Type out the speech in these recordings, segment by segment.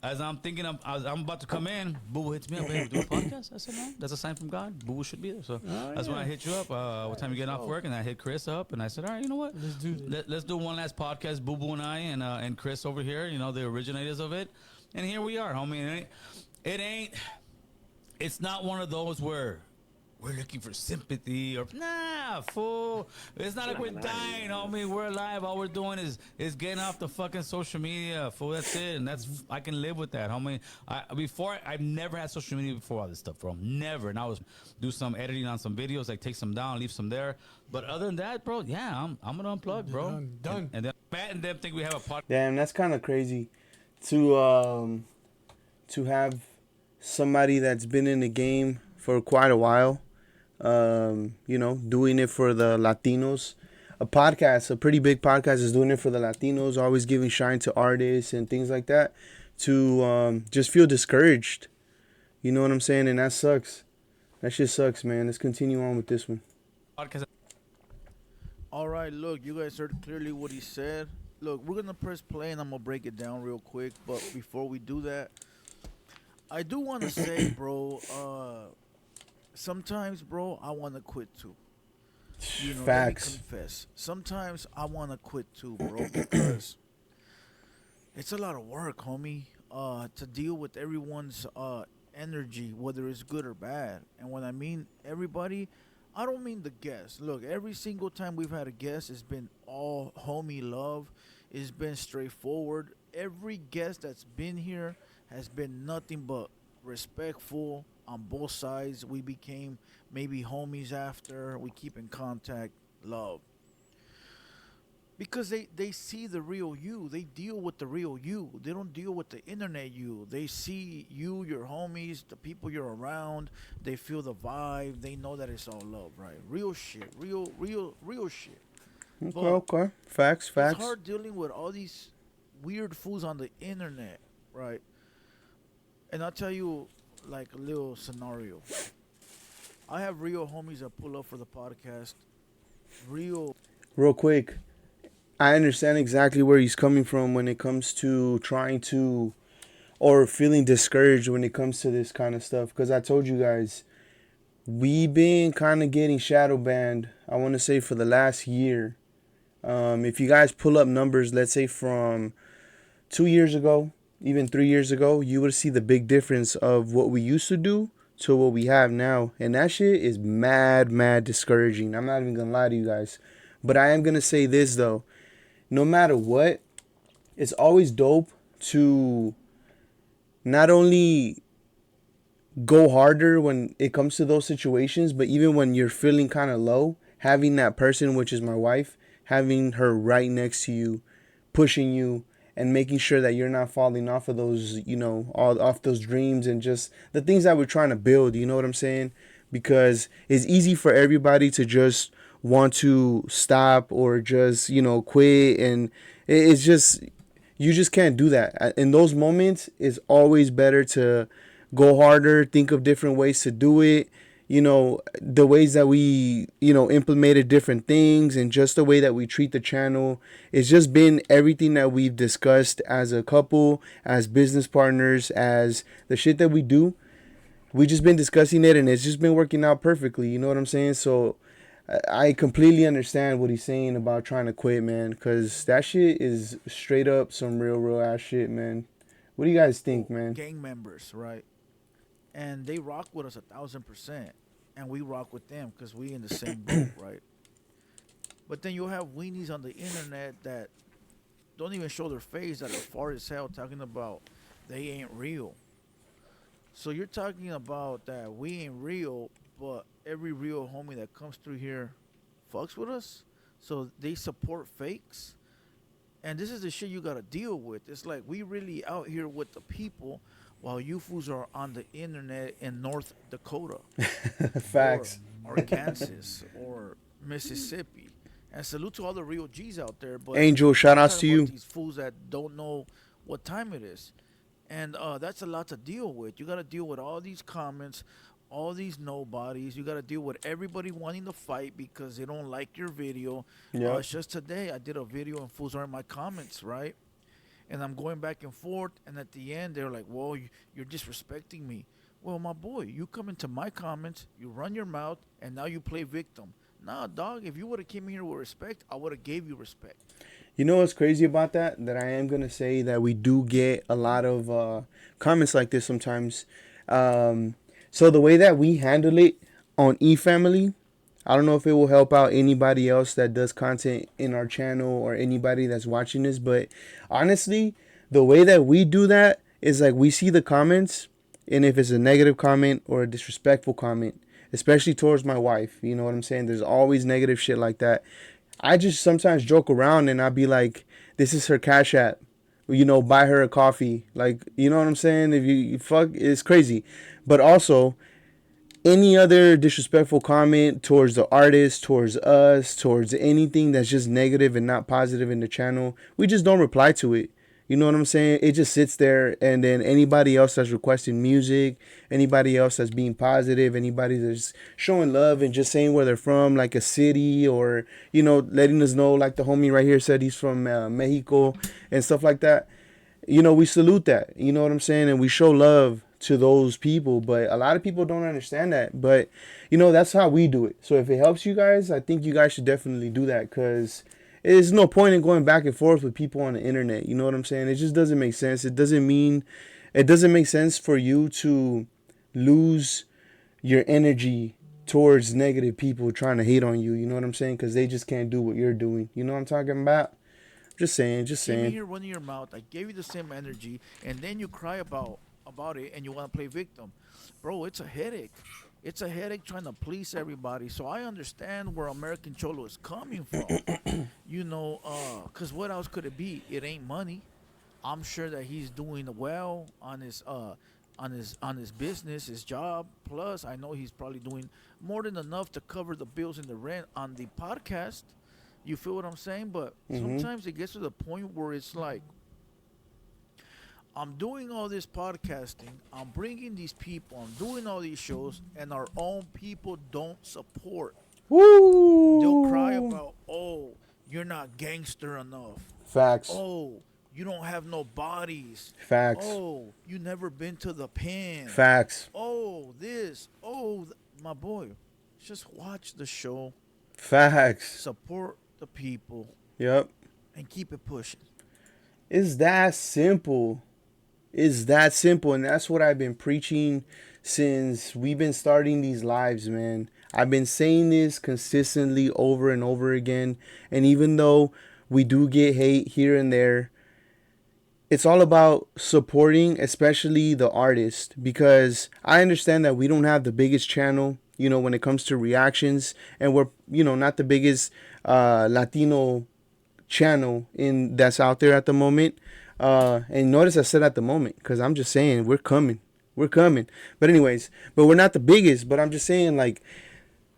as I'm thinking, I'm about to come in. Boo hits me up. Hey, we do a podcast. I said, no, that's a sign from God. Boo should be there. So Oh that's when I yeah. hit you up. What time you getting off work? And I hit Chris up, and I said, all right, you know what? Let's do this. Let's do one last podcast. Boo Boo and I, and Chris over here. You know, the originators of it. And here we are, homie. It ain't. It's not one of those where we're looking for sympathy or nah, fool. It's not like we're dying, homie. We're alive. All we're doing is getting off the fucking social media, fool. That's it, and that's I can live with that, homie. I've never had social media before all this stuff, bro. Never. And I was do some editing on some videos, like take some down, leave some there. But other than that, bro, yeah, I'm gonna unplug, bro. Done. And then Matt and them think we have a podcast. Damn, that's kind of crazy to have somebody that's been in the game for quite a while, doing it for the Latinos. A pretty big podcast is doing it for the Latinos, always giving shine to artists and things like that, to just feel discouraged. You know what I'm saying? And that sucks. That shit sucks, man. Let's continue on with this one. All right, look, you guys heard clearly what he said. Look, we're gonna press play and I'm gonna break it down real quick. But before we do that, I do want to say, bro. Sometimes, bro, I want to quit too. Facts. Let me confess. Sometimes I want to quit too, bro, because it's a lot of work, homie. To deal with everyone's energy, whether it's good or bad. And when I mean everybody, I don't mean the guests. Look, every single time we've had a guest, it's been all homie love. It's been straightforward. Every guest that's been here has been nothing but respectful on both sides. We became maybe homies after. We keep in contact, love. Because they see the real you. They deal with the real you. They don't deal with the internet you. They see you, your homies, the people you're around. They feel the vibe. They know that it's all love, right? Real shit. Real shit. Okay. Facts. It's hard dealing with all these weird fools on the internet, right? And I'll tell you like a little scenario. I have real homies that pull up for the podcast. Real quick, I understand exactly where he's coming from when it comes to trying to or feeling discouraged when it comes to this kind of stuff. Because I told you guys, we've been kind of getting shadow banned, I want to say, for the last year. If you guys pull up numbers, let's say from 2 years ago, even 3 years ago, you would see the big difference of what we used to do to what we have now. And that shit is mad discouraging. I'm not even going to lie to you guys. But I am going to say this, though. No matter what, it's always dope to not only go harder when it comes to those situations, but even when you're feeling kind of low, having that person, which is my wife, having her right next to you, pushing you, and making sure that you're not falling off of those, all off those dreams and just the things that we're trying to build, you know what I'm saying? Because it's easy for everybody to just want to stop or just, quit. And it's just, you just can't do that. In those moments, it's always better to go harder, think of different ways to do it. The ways that we, implemented different things and just the way that we treat the channel. It's just been everything that we've discussed as a couple, as business partners, as the shit that we do. We just been discussing it and it's just been working out perfectly. You know what I'm saying? So I completely understand what he's saying about trying to quit, man, because that shit is straight up some real ass shit, man. What do you guys think, man? Gang members, right? And they rock with us 1,000%, and we rock with them because we in the same boat, right? But then you'll have weenies on the internet that don't even show their face, that are far as hell, talking about they ain't real. So you're talking about that we ain't real, but every real homie that comes through here fucks with us. So they support fakes. And this is the shit you gotta deal with. It's like we really out here with the people while you fools are on the internet in North Dakota. Facts. Or Arkansas or Mississippi. And salute to all the real G's out there. But Angel, shout outs to you. These fools that don't know what time it is. And that's a lot to deal with. You got to deal with all these comments, all these nobodies. You got to deal with everybody wanting to fight because they don't like your video. Yeah. It's just today I did a video and fools are in my comments, right? and I'm going back and forth, and at the end they're like, "Whoa, you're disrespecting me." Well, my boy, you come into my comments, you run your mouth, and now you play victim. Nah, dog. If you would have came here with respect, I would have gave you respect. You know what's crazy about that? That I am gonna say that we do get a lot of comments like this sometimes. Um, so the way that we handle it on eFamily, I don't know if it will help out anybody else that does content in our channel or anybody that's watching this, but honestly, the way that we do that is like we see the comments, and if it's a negative comment or a disrespectful comment, especially towards my wife, you know what I'm saying? There's always negative shit like that. I just sometimes joke around and I'll be like, this is her Cash App. You know, buy her a coffee. Like, you know what I'm saying? If you fuck, it's crazy. But also, any other disrespectful comment towards the artist, towards us, towards anything that's just negative and not positive in the channel, we just don't reply to it. You know what I'm saying? It just sits there, and then anybody else that's requesting music, anybody else that's being positive, anybody that's showing love and just saying where they're from, like a city, or letting us know, like the homie right here said he's from Mexico and stuff like that. We salute that. You know what I'm saying? And we show love to those people. But a lot of people don't understand that. But, that's how we do it. So if it helps you guys, I think you guys should definitely do that, because there's no point in going back and forth with people on the internet. You know what I'm saying? It just doesn't make sense. It doesn't make sense for you to lose your energy towards negative people trying to hate on you. You know what I'm saying? Because they just can't do what you're doing. You know what I'm talking about? Just saying, just Came in saying. here running your mouth. I gave you the same energy, and then you cry about it, and you want to play victim, bro. It's a headache. It's a headache trying to please everybody. So I understand where American Cholo is coming from. Cause what else could it be? It ain't money. I'm sure that he's doing well on his business, his job. Plus, I know he's probably doing more than enough to cover the bills and the rent on the podcast. You feel what I'm saying? But Mm-hmm. sometimes it gets to the point where it's like, I'm doing all this podcasting, I'm bringing these people, I'm doing all these shows, and our own people don't support. They'll cry Woo! about, oh, you're not gangster enough. Facts. Oh, you don't have no bodies. Facts. Oh, you never been to the pen. Facts. Oh, this. Oh, my boy. Just watch the show, Facts. support the people, Yep. and keep it pushing. It's that simple. It's that simple. And that's what I've been preaching since we've been starting these lives, man. I've been saying this consistently over and over again. And even though we do get hate here and there, it's all about supporting, especially the artist, because I understand that we don't have the biggest channel, when it comes to reactions, and we're, not the biggest Latino channel in that's out there at the moment. And notice I said at the moment, because I'm just saying we're coming. But anyways, but we're not the biggest. But I'm just saying, like,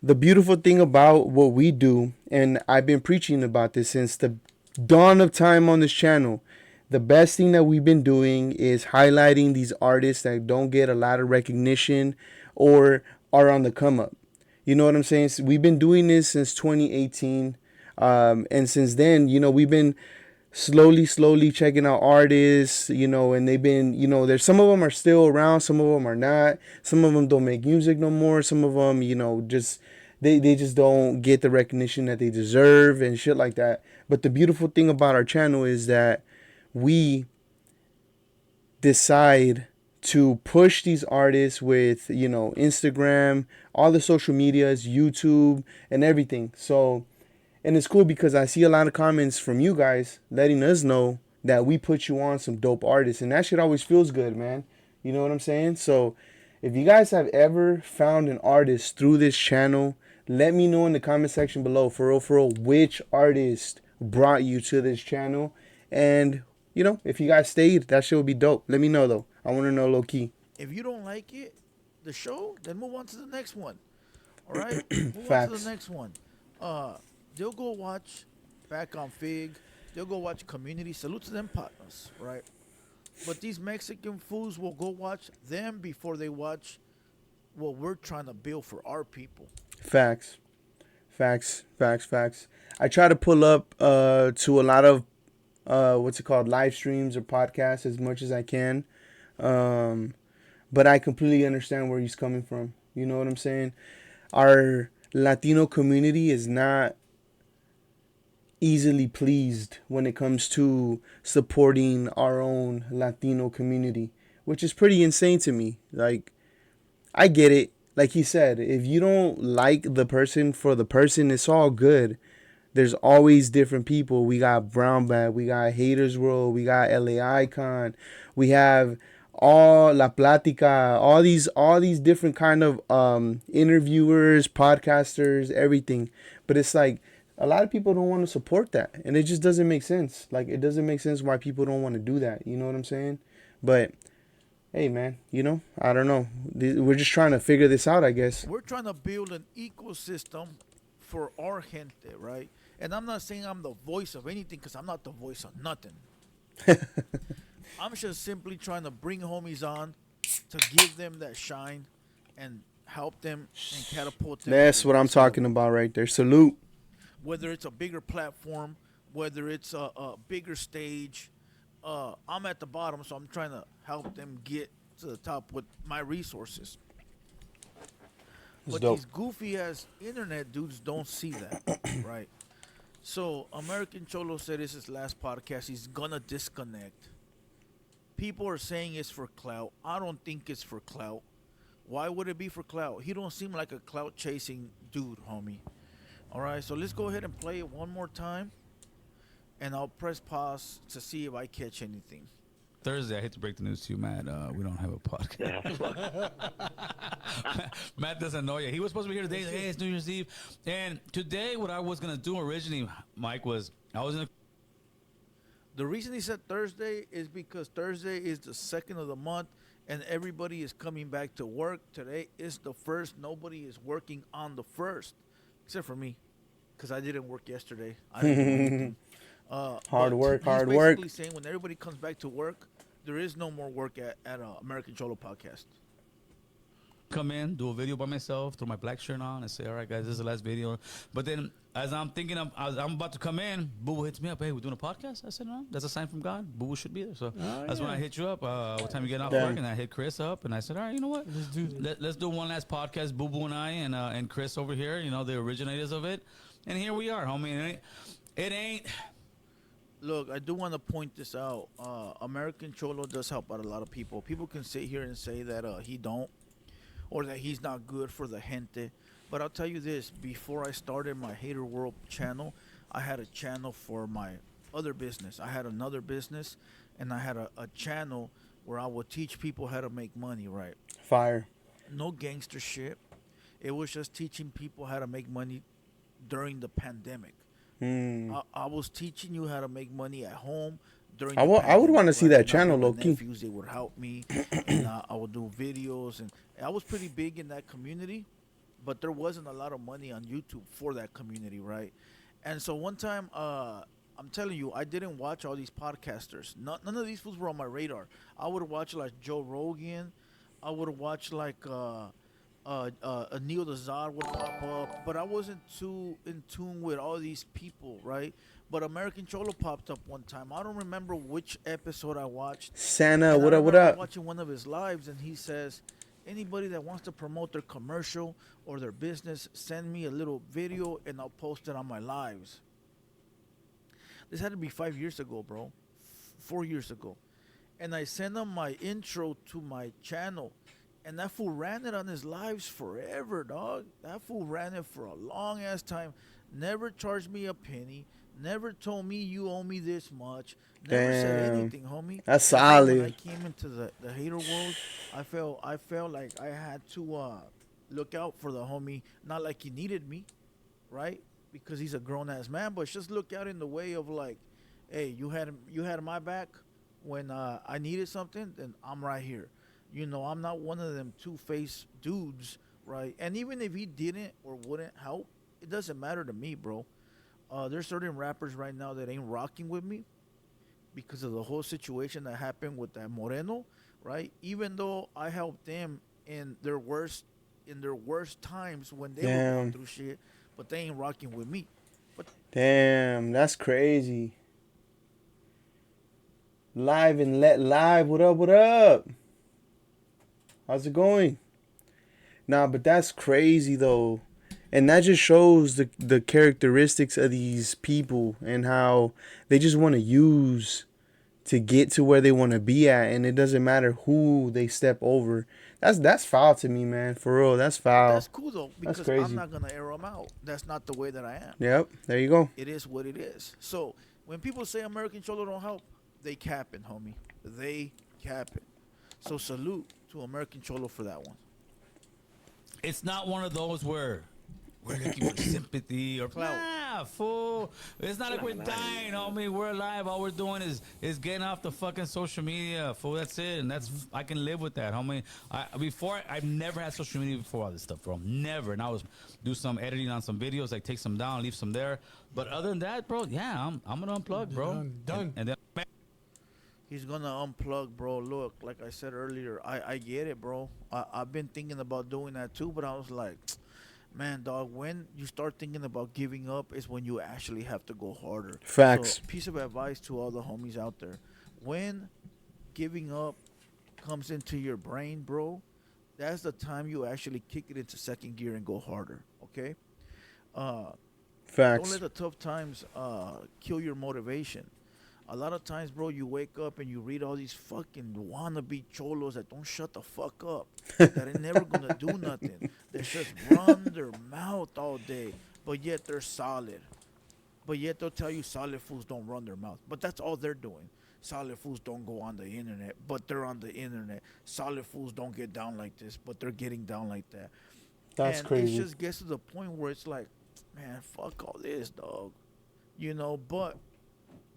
the beautiful thing about what we do, and I've been preaching about this since the dawn of time on this channel. The best thing that we've been doing is highlighting these artists that don't get a lot of recognition or are on the come up. You know what I'm saying? So we've been doing this since 2018. And since then, we've been slowly checking out artists, and they've been, there's some of them are still around, some of them are not. Some of them don't make music no more. Some of them, just they just don't get the recognition that they deserve and shit like that. But the beautiful thing about our channel is that we decide to push these artists with, Instagram, all the social medias, YouTube, and everything. So, and it's cool because I see a lot of comments from you guys letting us know that we put you on some dope artists. And that shit always feels good, man. You know what I'm saying? So if you guys have ever found an artist through this channel, let me know in the comment section below, for real, which artist brought you to this channel. And, if you guys stayed, that shit would be dope. Let me know, though. I want to know low key. If you don't like it, the show, then move on to the next one. All right? Move on to the Facts. next one. Uh, they'll go watch back on Fig. They'll go watch Community. Salute to them partners, right? But these Mexican fools will go watch them before they watch what we're trying to build for our people. Facts. Facts. I try to pull up to a lot of what's it called, live streams or podcasts as much as I can. Um, but I completely understand where he's coming from. You know what I'm saying? Our Latino community is not easily pleased when it comes to supporting our own Latino community, which is pretty insane to me. Like, I get it. Like he said, if you don't like the person for the person, it's all good. There's always different people. We got Brown Bag, we got Haters World, we got LA Icon, we have all La Platica, all these different kind of interviewers, podcasters, everything. But it's like a lot of people don't want to support that, and it just doesn't make sense. Like it doesn't make sense why people don't want to do that. You know what I'm saying? But hey, man, I don't know. We're just trying to figure this out, I guess. We're trying to build an ecosystem for our gente, right? And I'm not saying I'm the voice of anything because I'm not the voice of nothing. I'm just simply trying to bring homies on to give them that shine and help them and catapult them to That's the what I'm next talking level. about right there. Salute. Whether it's a bigger platform, whether it's a bigger stage, I'm at the bottom, so I'm trying to help them get to the top with my resources. It's But dope. these goofy ass internet dudes don't see that, right? So American Cholo said this is his last podcast. He's gonna disconnect. People are saying it's for clout. I don't think it's for clout. Why would it be for clout? He don't seem like a clout chasing dude, homie. All right, so let's go ahead and play it one more time, and I'll press pause to see if I catch anything. Thursday, I hate to break the news to you, Matt. We don't have a podcast. Matt doesn't know yet. He was supposed to be here today. He's like, hey, it's New Year's Eve. And today, what I was going to do originally, Mike, was I was going to. The reason he said Thursday is because Thursday is the second of the month, and everybody is coming back to work. Today is the first. Nobody is working on the first, except for me, because I didn't work yesterday. I didn't do anything. Hard But work, he's hard basically work. saying when everybody comes back to work, there is no more work at American Cholo podcast. Come in, do a video by myself, throw my black shirt on, and say, "All right, guys, this is the last video." But then, as I'm thinking, as I'm about to come in, Boo Boo hits me up. Hey, we're doing a podcast. I said, "No, that's a sign from God. Boo Boo should be there." So that's when I hit you up. What time you getting off Damn. work? And I hit Chris up, and I said, "All right, you know what? Let's do this. Let's do one last podcast, Boo Boo and I, and Chris over here. You know, the originators of it, and here we are, homie. It ain't. Look, I do want to point this out. American Cholo does help out a lot of people. People can sit here and say that he don't, or that he's not good for the gente. But I'll tell you this: before I started my Hater World channel, I had a channel for my other business. I had another business, and I had a channel where I would teach people how to make money. Right? Fire. No gangster shit. It was just teaching people how to make money during the pandemic. I was teaching you how to make money at home during. I would want to see that And I channel, had my low key. nephews, they would help me, and I would do videos, and I was pretty big in that community, but there wasn't a lot of money on YouTube for that community, right? And so one time, I'm telling you, I didn't watch all these podcasters. None of these fools were on my radar. I would watch like Joe Rogan. I would watch like Neil Dazar would pop up, but I wasn't too in tune with all these people, right? But American Cholo popped up one time. I don't remember which episode I watched. Santa, And I what up, what remember up? watching one of his lives, and he says, anybody that wants to promote their commercial or their business, send me a little video, and I'll post it on my lives. This had to be 5 years ago, bro. 4 years ago. And I sent him my intro to my channel. And that fool ran it on his lives forever, dog. That fool ran it for a long ass time. Never charged me a penny. Never told me you owe me this much. Never said Damn. anything, homie. That's And then when I solid. came into the hater world, I felt like I had to look out for the homie. Not like he needed me, right? Because he's a grown ass man, but just look out in the way of like, hey, you had my back when I needed something, then I'm right here. You know, I'm not one of them two-faced dudes, right? And even if he didn't or wouldn't help, it doesn't matter to me, bro. There's certain rappers right now that ain't rocking with me because of the whole situation that happened with that Moreno, right? Even though I helped them in their worst times when they were going Damn. through shit, but they ain't rocking with me. But Damn, that's crazy. Live and let live. What up? What up? How's it going? Nah, but that's crazy though. And that just shows the characteristics of these people and how they just want to use to get to where they want to be at, and it doesn't matter who they step over. That's foul to me, man. For real, that's But foul. that's cool though, That's because I'm crazy. not gonna air them out. That's not the way that I am. Yep, there you go. It is what it is. So when people say American Cholo don't help, they capping, homie. They capping. So salute to American Cholo for that one. It's not one of those where we're looking for sympathy or Clout. nah, fool. It's not like we're dying, homie. We're alive. All we're doing is getting off the fucking social media, fool. That's it, and that's I can live with that, homie. I've never had social media before all this stuff, bro. Never. And I was do some editing on some videos, like take some down, leave some there. But other than that, bro, yeah, I'm gonna unplug, bro. Done. And then He's gonna unplug, bro. Look, like I said earlier, I get it, bro. I've been thinking about doing that too, but I was like, man, dog, when you start thinking about giving up is when you actually have to go harder. Facts. So, piece of advice to all the homies out there: when giving up comes into your brain, bro, that's the time you actually kick it into second gear and go harder. Okay? Uh, don't Facts. let the tough times kill your motivation. A lot of times, bro, you wake up and you read all these fucking wannabe cholos that don't shut the fuck up, that ain't never gonna do nothing. They just run their mouth all day, but yet they're solid. But yet they'll tell you solid fools don't run their mouth. But that's all they're doing. Solid fools don't go on the internet, but they're on the internet. Solid fools don't get down like this, but they're getting down like that. That's And it crazy. just gets to the point where it's like, man, fuck all this, dog. But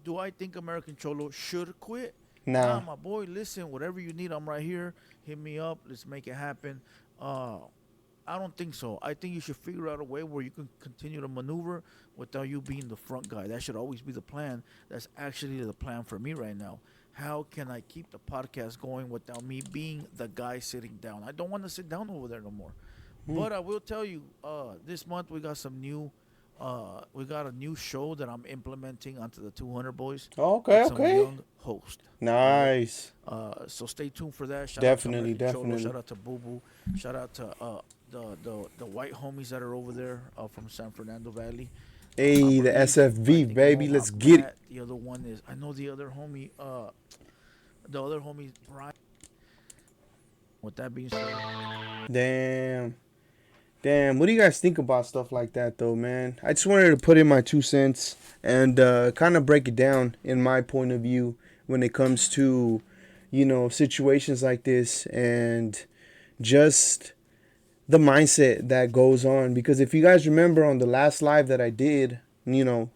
do I think American Cholo should quit? Nah, Nah. my boy, listen, whatever you need, I'm right here. Hit me up. Let's make it happen. Uh, I don't think so. I think you should figure out a way where you can continue to maneuver without you being the front guy. That should always be the plan. That's actually the plan for me right now. How can I keep the podcast going without me being the guy sitting down? I don't want to sit down over there no more. But I will tell you, this month we got a new show that I'm implementing onto the 200 boys Okay, with some okay. young host. Right? Nice. So stay tuned for that. Shout Definitely, out to American Cholo. definitely. Shout out to Boo Boo. Shout out to the white homies that are over there from San Fernando Valley. Hey, the I SFV, think baby. one Let's of get it. Matt, the other one is I know the other homie. The other homie Brian. With that being said, Damn. Damn. What do you guys think about stuff like that, though, man? I just wanted to put in my 2 cents and kind of break it down in my point of view when it comes to, situations like this and just the mindset that goes on. Because if you guys remember on the last live that I did, when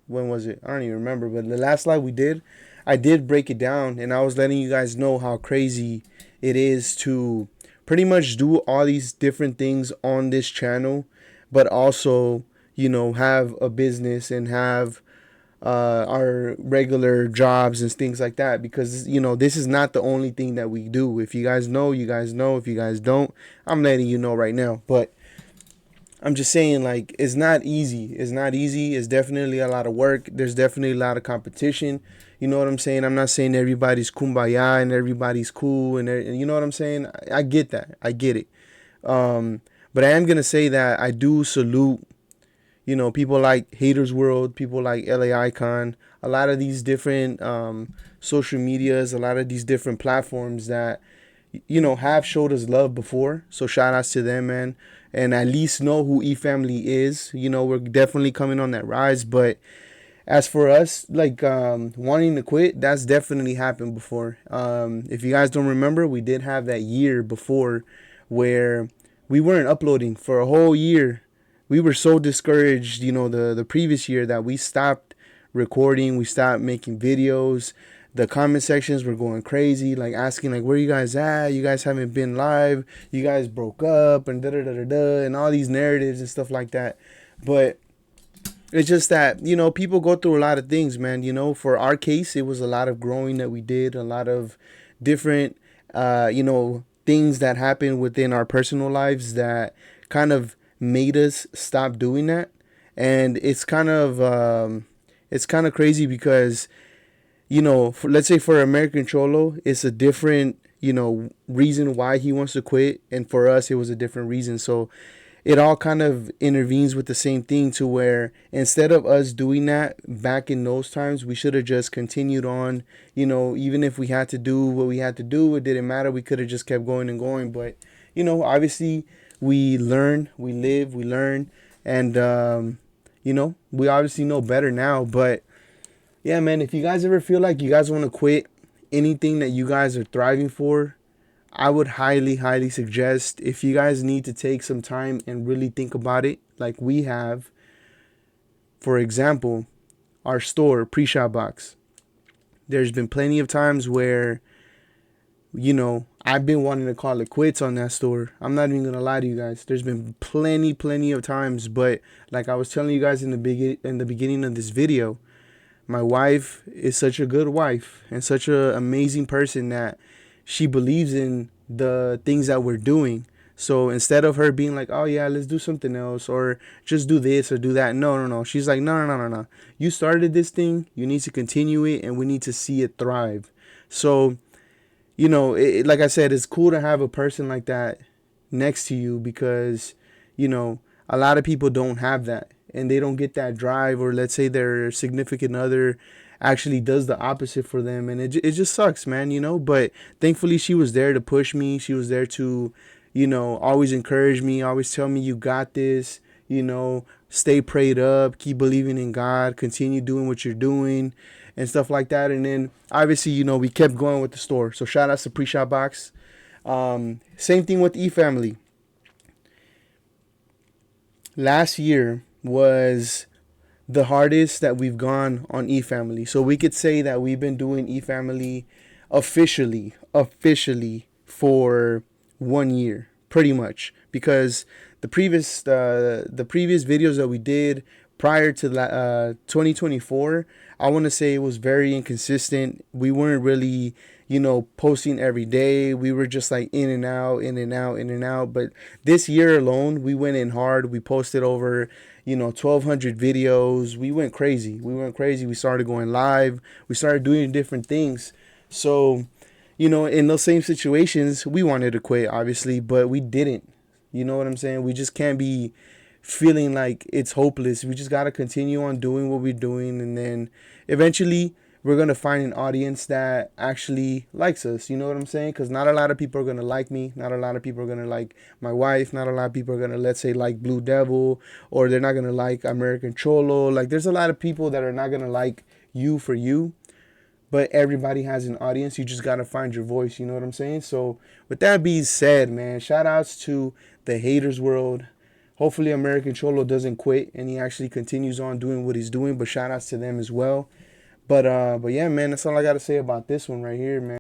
was it? I don't even remember, but the last live we did, I did break it down and I was letting you guys know how crazy it is to pretty much do all these different things on this channel, but also, have a business and have our regular jobs and things like that, because this is not the only thing that we do. If you guys know, you guys know. If you guys don't, I'm letting you know right now. But I'm just saying, like, it's not easy. It's not easy. It's definitely a lot of work. There's definitely a lot of competition. You know what I'm saying? I'm not saying everybody's kumbaya and everybody's cool and you know what I'm saying? I get that. I get it. Um, but I am gonna say that I do salute, people like Haters World, people like LA Icon, a lot of these different social medias, a lot of these different platforms that have showed us love before. So shout outs to them, man. And at least know who eFamily is. We're definitely coming on that rise. But as for us, like wanting to quit, that's definitely happened before. If you guys don't remember, we did have that year before where we weren't uploading for a whole year. We were so discouraged, the previous year, that we stopped recording. We stopped making videos. The comment sections were going crazy, like asking like, where you guys at? You guys haven't been live. You guys broke up and da da da da da, and all these narratives and stuff like that. But it's just that, people go through a lot of things, man. For our case, it was a lot of growing that we did, a lot of different, things that happened within our personal lives that kind of made us stop doing that. And it's kind of crazy because, let's say for American Cholo, it's a different, reason why he wants to quit. And for us, it was a different reason. So it all kind of intervenes with the same thing, to where instead of us doing that back in those times, we should have just continued on. Even if we had to do what we had to do, it didn't matter. We could have just kept going and going. But, obviously we learn, we live, we learn. And, we obviously know better now. But yeah, man, if you guys ever feel like you guys want to quit anything that you guys are thriving for, I would highly, highly suggest, if you guys need to take some time and really think about it, like we have. For example, our store, Pre-Shop Box. There's been plenty of times where, I've been wanting to call it quits on that store. I'm not even going to lie to you guys. There's been plenty of times. But like I was telling you guys in the beginning of this video, my wife is such a good wife and such an amazing person that she believes in the things that we're doing. So instead of her being like, oh yeah, let's do something else, or just do this or do that, no. She's like, no. You started this thing, you need to continue it, and we need to see it thrive. So, like I said, it's cool to have a person like that next to you, because, a lot of people don't have that, and they don't get that drive, or let's say their significant other actually does the opposite for them, and it just sucks, man. But thankfully she was there to push me. She was there to, always encourage me, always tell me, you got this, stay prayed up, keep believing in God, continue doing what you're doing and stuff like that. And then obviously, we kept going with the store. So shout out to Pre-Shop Box. Same thing with eFamily. Last year was the hardest that we've gone on eFamily. So we could say that we've been doing eFamily officially for 1 year, pretty much, because the previous videos that we did prior to 2024, I want to say it was very inconsistent. We weren't really, posting every day. We were just like in and out. But this year alone, we went in hard. We posted over 1,200 videos. We went crazy. We started going live. We started doing different things. So, in those same situations, we wanted to quit, obviously, but we didn't. You know what I'm saying? We just can't be feeling like it's hopeless. We just got to continue on doing what we're doing. And then eventually we're going to find an audience that actually likes us. You know what I'm saying? Because not a lot of people are going to like me. Not a lot of people are going to like my wife. Not a lot of people are going to, let's say, like Blue Devil, or they're not going to like American Cholo. Like, there's a lot of people that are not going to like you for you. But everybody has an audience. You just got to find your voice. You know what I'm saying? So with that being said, man, shout outs to the haters world. Hopefully American Cholo doesn't quit and he actually continues on doing what he's doing. But shout outs to them as well. But yeah, man, that's all I got to say about this one right here, man.